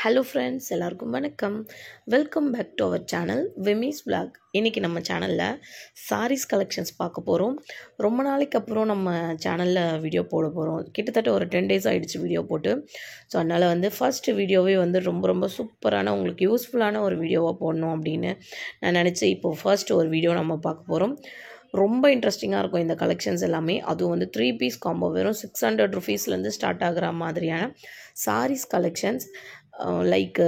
Hello friends, எல்லாருக்கும் வணக்கம். Welcome back to our channel விமிஸ் vlog. இன்றைக்கி நம்ம சேனலில் சாரீஸ் கலெக்ஷன்ஸ் பார்க்க போகிறோம். ரொம்ப நாளைக்கு அப்புறம் நம்ம சேனலில் வீடியோ போட போகிறோம். கிட்டத்தட்ட ஒரு 10 days ஆகிடுச்சு வீடியோ போட்டு. ஸோ அதனால் ஃபர்ஸ்ட் வீடியோவே ரொம்ப சூப்பரான உங்களுக்கு யூஸ்ஃபுல்லான ஒரு வீடியோவாக போடணும் அப்படின்னு நான் நினச்சி இப்போது ஃபர்ஸ்ட் ஒரு வீடியோ நம்ம பார்க்க போகிறோம். ரொம்ப இன்ட்ரெஸ்டிங்காக இருக்கும் இந்த கலெக்ஷன்ஸ் எல்லாமே. அதுவும் 3 பீஸ் காம்போ வெறும் 600 rupeesலேருந்து ஸ்டார்ட் ஆகிற மாதிரியான சாரீஸ் கலெக்ஷன்ஸ் லைக்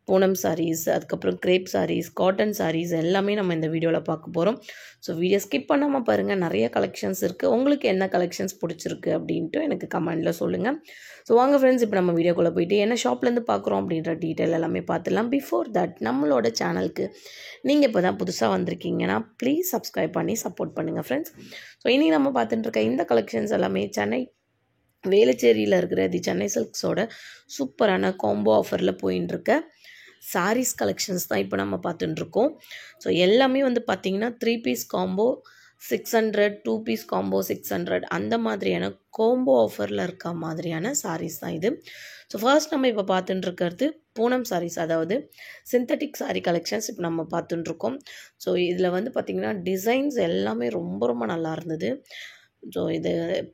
பூனம் சாரீஸ், அதுக்கப்புறம் கிரேப் சாரீஸ், காட்டன் சாரீஸ் எல்லாமே நம்ம இந்த வீடியோவில் பார்க்க போகிறோம். ஸோ வீடியோ ஸ்கிப் பண்ணாமல் பாருங்கள். நிறைய கலெக்ஷன்ஸ் இருக்குது. உங்களுக்கு என்ன கலெக்ஷன்ஸ் பிடிச்சிருக்கு அப்படின்ட்டு எனக்கு கமெண்டில் சொல்லுங்கள். ஸோ வாங்க ஃப்ரெண்ட்ஸ், இப்போ நம்ம வீடியோக்குள்ளே போயிட்டு என்ன ஷாப்லேருந்து பார்க்குறோம் அப்படின்ற டீட்டெயில் எல்லாமே பார்த்துடலாம். பிஃபோர் தட் நம்மளோட சேனலுக்கு நீங்கள் இப்போ தான் புதுசாக வந்திருக்கீங்கன்னா ப்ளீஸ் சப்ஸ்கிரைப் பண்ணி சப்போர்ட் பண்ணுங்கள் ஃப்ரெண்ட்ஸ். ஸோ இன்றைக்கி நம்ம பார்த்துட்டு இருக்க இந்த கலெக்ஷன்ஸ் எல்லாமே சென்னை வேளச்சேரியில் இருக்கிற தி சென்னை சில்க்ஸோட சூப்பரான காம்போ ஆஃபரில் போயின்னு இருக்க சாரீஸ் கலெக்ஷன்ஸ் தான் இப்போ நம்ம பார்த்துட்டுருக்கோம். ஸோ எல்லாமே பார்த்திங்கன்னா 3 பீஸ் காம்போ 600, 2 பீஸ் காம்போ 600 அந்த மாதிரியான காம்போ ஆஃபரில் இருக்க மாதிரியான சாரீஸ் தான் இது. ஸோ ஃபர்ஸ்ட் நம்ம இப்போ பார்த்துட்டு இருக்கிறது பூனம் சாரீஸ், அதாவது சிந்தட்டிக் சாரீ கலெக்ஷன்ஸ் இப்போ நம்ம பார்த்துட்டுருக்கோம். ஸோ இதில் பார்த்திங்கன்னா டிசைன்ஸ் எல்லாமே ரொம்ப நல்லா இருந்தது. ஸோ இது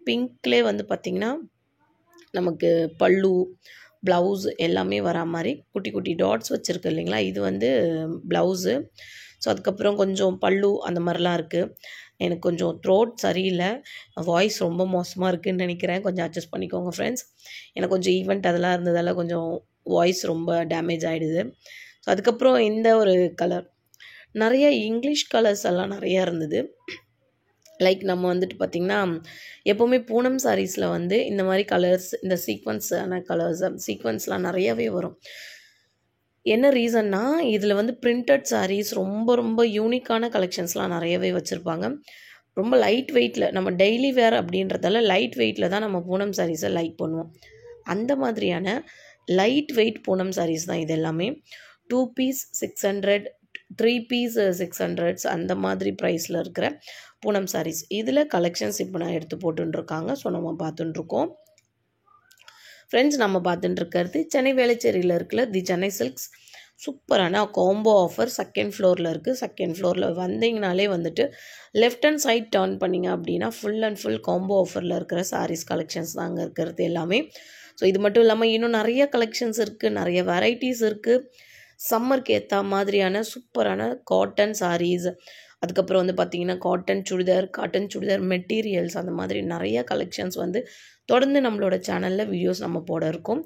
பிங்க்லே பார்த்திங்கன்னா நமக்கு பல்லு, ப்ளவுஸ் எல்லாமே வரா மாதிரி குட்டி குட்டி டாட்ஸ் வச்சுருக்கு இல்லைங்களா. இது ப்ளவுஸு. ஸோ அதுக்கப்புறம் கொஞ்சம் பல்லு அந்த மாதிரிலாம் இருக்குது. எனக்கு கொஞ்சம் த்ரோட் சரியில்லை, வாய்ஸ் ரொம்ப மோசமாக இருக்குதுன்னு நினைக்கிறேன். கொஞ்சம் அட்ஜஸ்ட் பண்ணிக்கோங்க ஃப்ரெண்ட்ஸ். எனக்கு கொஞ்சம் ஈவெண்ட் அதெல்லாம் இருந்ததால் கொஞ்சம் வாய்ஸ் ரொம்ப டேமேஜ் ஆகிடுது. ஸோ அதுக்கப்புறம் இந்த ஒரு கலர், நிறைய இங்கிலீஷ் கலர்ஸ் எல்லாம் நிறையா இருந்தது. லைக் நம்ம பார்த்திங்கன்னா எப்போவுமே பூனம் சாரீஸில் இந்த மாதிரி கலர்ஸ், இந்த சீக்வன்ஸான கலர்ஸ், சீக்வன்ஸ்லாம் நிறையாவே வரும். என்ன ரீசன்னா இதில் பிரிண்டட் சாரீஸ் ரொம்ப யூனிக்கான கலெக்ஷன்ஸ்லாம் நிறையவே வச்சுருப்பாங்க. ரொம்ப லைட் வெயிட்டில், நம்ம டெய்லி வேர் அப்படின்றதால லைட் வெயிட்டில் தான் நம்ம பூனம் சாரீஸை லைக் பண்ணுவோம். அந்த மாதிரியான லைட் வெயிட் பூனம் சாரீஸ் தான் இது எல்லாமே. 2 பீஸ் 600, 3 பீஸ் 600 அந்த மாதிரி ப்ரைஸில் இருக்கிற பூனம் சாரீஸ். இதில் கலெக்ஷன்ஸ் இப்போ நான் எடுத்து போட்டுருக்காங்க. ஸோ நம்ம பார்த்துட்டுருக்கோம் ஃப்ரெண்ட்ஸ். நம்ம பார்த்துட்டு இருக்கிறது சென்னை வேளச்சேரியில் இருக்கிற தி சென்னை சில்க்ஸ் சூப்பரான காம்போ ஆஃபர் செகண்ட் ஃப்ளோரில் இருக்குது. செகண்ட் ஃப்ளோரில் வந்தீங்கனாலே லெஃப்ட் ஹேண்ட் சைட் டர்ன் பண்ணிங்க அப்படின்னா ஃபுல் அண்ட் ஃபுல் காம்போ ஆஃபரில் இருக்கிற சாரீஸ் கலெக்ஷன்ஸ் தான் அங்கே இருக்கிறது எல்லாமே. ஸோ இது மட்டும் இல்லாமல் இன்னும் நிறைய கலெக்ஷன்ஸ் இருக்குது, நிறைய வெரைட்டிஸ் இருக்குது. சம்மருக்கு ஏற்ற மாதிரியான சூப்பரான காட்டன் சாரீஸ், அதுக்கப்புறம் பார்த்திங்கன்னா காட்டன் சுடிதார் மெட்டீரியல்ஸ், அந்த மாதிரி நிறைய கலெக்ஷன்ஸ் தொடர்ந்து நம்மளோட சேனலில் வீடியோஸ் நம்ம போட இருக்கோம்.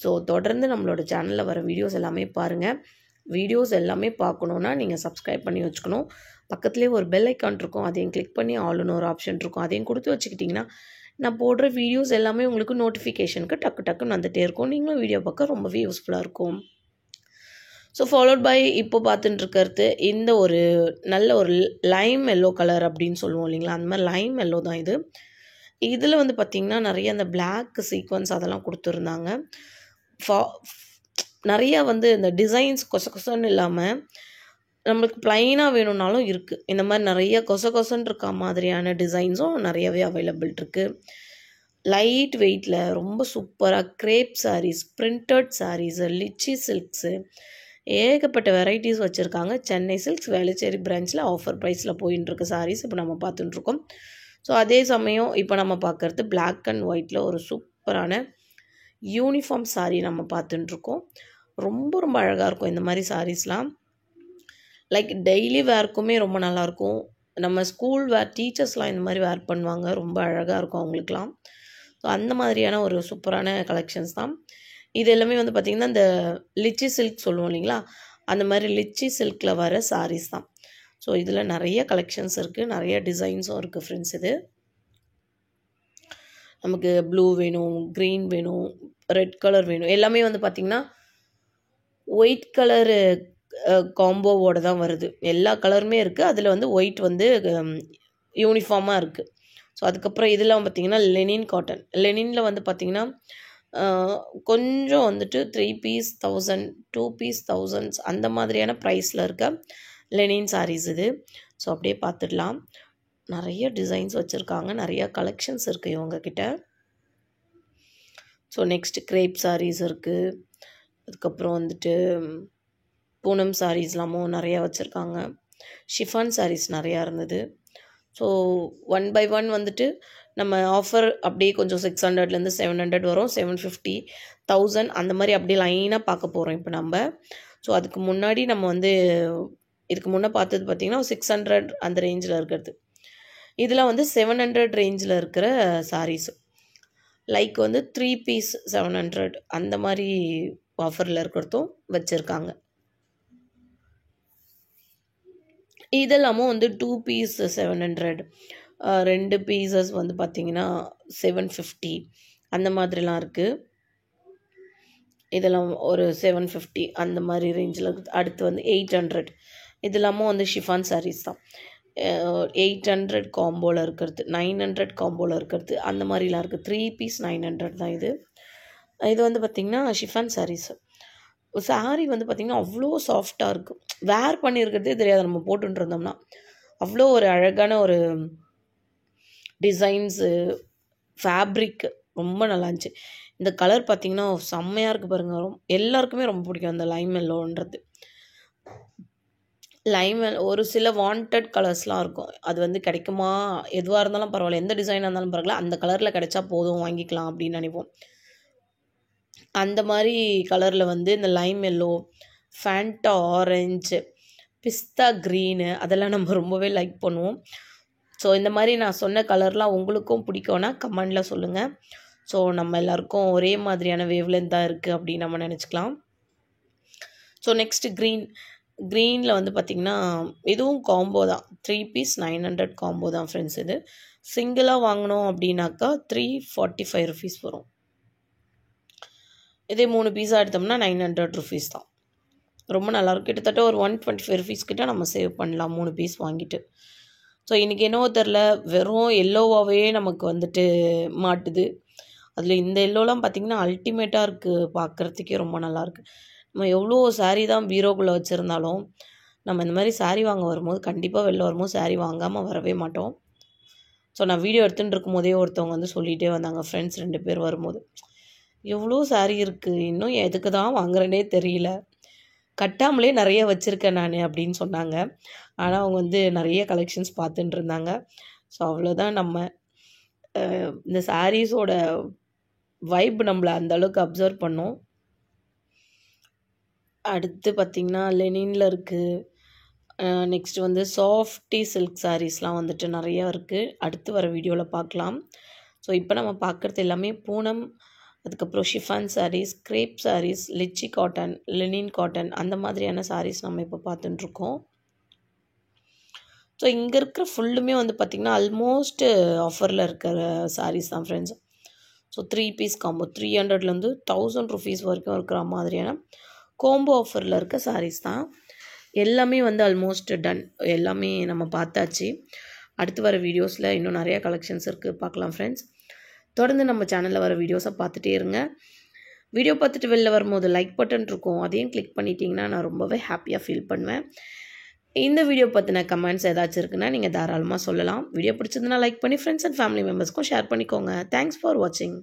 ஸோ தொடர்ந்து நம்மளோட சேனலில் வர வீடியோஸ் எல்லாமே பாருங்கள். வீடியோஸ் எல்லாமே பார்க்கணுன்னா நீங்கள் சப்ஸ்கிரைப் பண்ணி வச்சுக்கணும். பக்கத்துலேயே ஒரு பெல் ஐக்கான் இருக்கும், அதையும் கிளிக் பண்ணி ஆல்னு ஒரு ஆப்ஷன் இருக்கும், அதையும் கொடுத்து வச்சுக்கிட்டிங்கன்னா நான் போடுற வீடியோஸ் எல்லாமே உங்களுக்கு நோட்டிஃபிகேஷனுக்கு டக்குன்னு வந்துகிட்டே இருக்கும். நீங்களும் வீடியோ பார்க்க ரொம்பவே யூஸ்ஃபுல்லாக இருக்கும். ஸோ ஃபாலோட் பை இப்போ பார்த்துட்டு இருக்கிறது இந்த ஒரு நல்ல ஒரு லைம் எல்லோ கலர் அப்படின்னு சொல்லுவோம் இல்லைங்களா, அந்த மாதிரி லைம் எல்லோ தான் இது. இதில் பார்த்திங்கன்னா நிறைய அந்த பிளாக் சீக்வன்ஸ் அதெல்லாம் கொடுத்துருந்தாங்க. நிறையா இந்த டிசைன்ஸ் கொசன்னு இல்லாமல் நம்மளுக்கு ப்ளைனாக வேணும்னாலும் இருக்குது. இந்த மாதிரி நிறைய கொசன்னு இருக்க மாதிரியான டிசைன்ஸும் நிறையவே அவைலபிள் இருக்குது. லைட் வெயிட்டில் ரொம்ப சூப்பராக crepe saris, printed saris, lychee silks, ஏகப்பட்ட வெரைட்டிஸ் வச்சுருக்காங்க. சென்னை சில்க்ஸ் வேளச்சேரி பிரான்ச்சில் ஆஃபர் ப்ரைஸில் போயின்ட்டுருக்கு சாரீஸ் இப்போ நம்ம பார்த்துட்டுருக்கோம். ஸோ அதே சமயம் இப்போ நம்ம பார்க்குறது பிளாக் அண்ட் ஒயிட்டில் ஒரு சூப்பரான யூனிஃபார்ம் சாரீ நம்ம பார்த்துட்டுருக்கோம். ரொம்ப அழகாக இருக்கும் இந்த மாதிரி சாரீஸ்லாம். லைக் டெய்லி வேர்க்குமே ரொம்ப நல்லாயிருக்கும். நம்ம ஸ்கூல் வேர் டீச்சர்ஸ்லாம் இந்த மாதிரி வேர் பண்ணுவாங்க, ரொம்ப அழகாக இருக்கும் அவங்களுக்குலாம். ஸோ அந்த மாதிரியான ஒரு சூப்பரான கலெக்ஷன்ஸ் தான் இது எல்லாமே. பார்த்திங்கன்னா இந்த லிச்சி சில்க் சொல்லுவோம் இல்லைங்களா, அந்த மாதிரி லிச்சி சில்கில் வர சாரீஸ் தான். ஸோ இதில் நிறைய கலெக்ஷன்ஸ் இருக்குது, நிறைய டிசைன்ஸும் இருக்குது ஃப்ரெண்ட்ஸ். இது நமக்கு ப்ளூ வேணும், க்ரீன் வேணும், ரெட் கலர் வேணும், எல்லாமே பார்த்திங்கன்னா ஒயிட் கலரு காம்போவோடு தான் வருது. எல்லா கலருமே இருக்குது. அதில் ஒயிட் யூனிஃபார்மாக இருக்குது. ஸோ அதுக்கப்புறம் இதெல்லாம் பார்த்திங்கன்னா லெனின் காட்டன். லெனினில் பார்த்திங்கன்னா கொஞ்சம் 3 பீஸ் 1000, 2 பீஸ் 1000 அந்த மாதிரியான ப்ரைஸில் இருக்க லெனின் சாரீஸ் இது. ஸோ அப்படியே பார்த்துடலாம். நிறைய டிசைன்ஸ் வச்சுருக்காங்க, நிறையா கலெக்ஷன்ஸ் இருக்குது இவங்கக்கிட்ட. ஸோ நெக்ஸ்ட் கிரேப் சாரீஸ் இருக்குது, அதுக்கப்புறம் வந்துட்டு பூனம் சாரீஸ்லாமும் நிறையா வச்சுருக்காங்க. ஷிஃபான் சாரீஸ் நிறையா இருந்தது. ஸோ 1 பை 1 வந்துட்டு நம்ம ஆஃபர் அப்படியே கொஞ்சம் 600லேருந்து 700 வரும், 750, 1000 அந்த மாதிரி அப்படியே லைனாக பார்க்க போகிறோம் இப்போ நம்ம. ஸோ அதுக்கு முன்னாடி நம்ம வந்து இதுக்கு முன்னே பார்த்தது பார்த்திங்கன்னா 600 அந்த ரேஞ்சில் இருக்கிறது. இதில் வந்து 700 ரேஞ்சில் இருக்கிற சாரீஸ் லைக் வந்து 3 பீஸ் 700 அந்த மாதிரி ஆஃபரில் இருக்கிறதும் வச்சுருக்காங்க. இதெல்லாமும் வந்து 2 பீஸ் 700, 2 பீசஸ் வந்து பார்த்திங்கன்னா 750 அந்த மாதிரிலாம் இருக்குது. இதெல்லாம் ஒரு 750 அந்த மாதிரி ரேஞ்சில் இருக்குது. அடுத்து வந்து 800 இதெல்லாமும் வந்து ஷிஃபான் சாரீஸ் தான். 800 காம்போவில் இருக்கிறது, 900 காம்போவில் இருக்கிறது அந்த மாதிரிலாம் இருக்குது. 3 பீஸ் 900 தான் இது. இது வந்து பார்த்திங்கன்னா ஷிஃபான் சாரீஸ். சாரீ வந்து பார்த்திங்கன்னா அவ்வளோ சாஃப்டாக இருக்கும். வேர் பண்ணியிருக்கிறதே தெரியாது நம்ம போட்டுட்டு இருந்தோம்னா. அவ்வளோ ஒரு அழகான ஒரு டிசைன்ஸு, ஃபேப்ரிக் ரொம்ப நல்லா இருந்துச்சு. இந்த கலர் பார்த்திங்கன்னா செம்மையாக இருக்குது பாருங்கள். எல்லாருக்குமே ரொம்ப பிடிக்கும் அந்த லைம் எல்லோன்றது. லைம் ஒரு சில வாண்டட் கலர்ஸ்லாம் இருக்கும். அது வந்து கிடைக்குமா, எதுவாக இருந்தாலும் பரவாயில்ல, எந்த டிசைனாக இருந்தாலும் பரவாயில்ல, அந்த கலரில் கிடைச்சா போதும் வாங்கிக்கலாம் அப்படின்னு நினைப்போம். அந்த மாதிரி கலரில் வந்து இந்த லைம் எல்லோ, ஃபேண்டா ஆரஞ்சு, பிஸ்தா க்ரீனு அதெல்லாம் நம்ம ரொம்பவே லைக் பண்ணுவோம். ஸோ இந்த மாதிரி நான் சொன்ன கலர்லாம் உங்களுக்கும் பிடிக்கும்னா கமெண்டில் சொல்லுங்கள். ஸோ நம்ம எல்லாருக்கும் ஒரே மாதிரியான வேவ்லென்த் தான் இருக்குது அப்படின்னு நம்ம நினச்சிக்கலாம். ஸோ நெக்ஸ்ட்டு க்ரீனில் வந்து பார்த்திங்கன்னா இதுவும் காம்போ தான். 3 பீஸ் 900 காம்போ தான் ஃப்ரெண்ட்ஸ். இது சிங்கிளாக வாங்கினோம் அப்படின்னாக்கா 345 ருபீஸ் வரும். இதே 3 பீஸாக எடுத்தோம்னா 900 ருபீஸ் தான். ரொம்ப நல்லாயிருக்கும். கிட்டத்தட்ட ஒரு 125 ருபீஸ் கிட்ட நம்ம சேவ் பண்ணலாம் 3 பீஸ் வாங்கிட்டு. ஸோ இன்றைக்கி என்னவோ தெரில, வெறும் எல்லோவாகவே நமக்கு வந்துட்டு மாட்டுது. அதில் இந்த எல்லோலாம் பார்த்திங்கன்னா அல்டிமேட்டாக இருக்குது, பார்க்குறதுக்கே ரொம்ப நல்லாயிருக்கு. நம்ம எவ்வளோ சாரீ தான் பீரோக்குள்ளே வச்சுருந்தாலும் நம்ம இந்த மாதிரி சாரீ வாங்க வரும்போது கண்டிப்பாக வெளில வரும்போது சாரீ வாங்காமல் வரவே மாட்டோம். ஸோ நான் வீடியோ எடுத்துகிட்டு இருக்கும் போதே ஒருத்தவங்க வந்து சொல்லிகிட்டே வந்தாங்க, ஃப்ரெண்ட்ஸ் 2 பேர் வரும்போது, எவ்வளோ சாரீ இருக்குது, இன்னும் எதுக்கு தான் வாங்குறேனே தெரியல, கட்டாமலே நிறைய வச்சுருக்கேன் நான் அப்படின்னு சொன்னாங்க. ஆனால் அவங்க வந்து நிறைய கலெக்ஷன்ஸ் பார்த்துட்டு இருந்தாங்க. ஸோ அவ்வளோதான், நம்ம இந்த சாரீஸோட வைப் நம்மளை அந்தளவுக்கு அப்சர்வ் பண்ணோம். அடுத்து பார்த்திங்கன்னா லெனினில் இருக்குது. நெக்ஸ்ட்டு வந்து சாஃப்டி சில்க் சாரீஸ்லாம் வந்துட்டு நிறையா இருக்குது. அடுத்து வர வீடியோவில் பார்க்கலாம். ஸோ இப்போ நம்ம பார்க்குறது எல்லாமே பூனம், அதுக்கப்புறம் chiffon saris, crepe saris, lychee cotton, linen cotton அந்த மாதிரியான சாரீஸ் நம்ம இப்போ பார்த்துட்டுருக்கோம். ஸோ இங்கே இருக்கிற ஃபுல்லுமே வந்து பார்த்திங்கன்னா ஆல்மோஸ்ட் ஆஃபரில் இருக்கிற சாரீஸ் தான் ஃப்ரெண்ட்ஸ். ஸோ 3 பீஸ் காம்போ 300லேருந்து 1000 ருபீஸ் வரைக்கும் இருக்கிற மாதிரியான கோம்போ ஆஃபரில் இருக்க சாரீஸ் தான். எல்லாமே வந்து ஆல்மோஸ்ட் டன், எல்லாமே நம்ம பார்த்தாச்சு. அடுத்து வர வீடியோஸில் இன்னும் நிறையா கலெக்ஷன்ஸ் இருக்குது, பார்க்கலாம் ஃப்ரெண்ட்ஸ். தொடர்ந்து நம்ம சேனலில் வர வீடியோஸை பார்த்துட்டே இருங்க. வீடியோ பார்த்துட்டு வெளில வரும்போது லைக் பட்டன் இருக்கும், அதையும் கிளிக் பண்ணிட்டீங்கன்னா நான் ரொம்பவே ஹாப்பியாக ஃபீல் பண்ணுவேன். இந்த வீடியோ பற்றின கமெண்ட்ஸ் ஏதாச்சும் இருக்குன்னா நீங்கள் தாராளமாக சொல்லலாம். வீடியோ பிடிச்சதுன்னா லைக் பண்ணி ஃப்ரெண்ட்ஸ் அண்ட் ஃபேமிலி மெம்பர்ஸ்க்கும் ஷேர் பண்ணிக்கோங்க. தேங்க்ஸ் ஃபார் வாட்சிங்.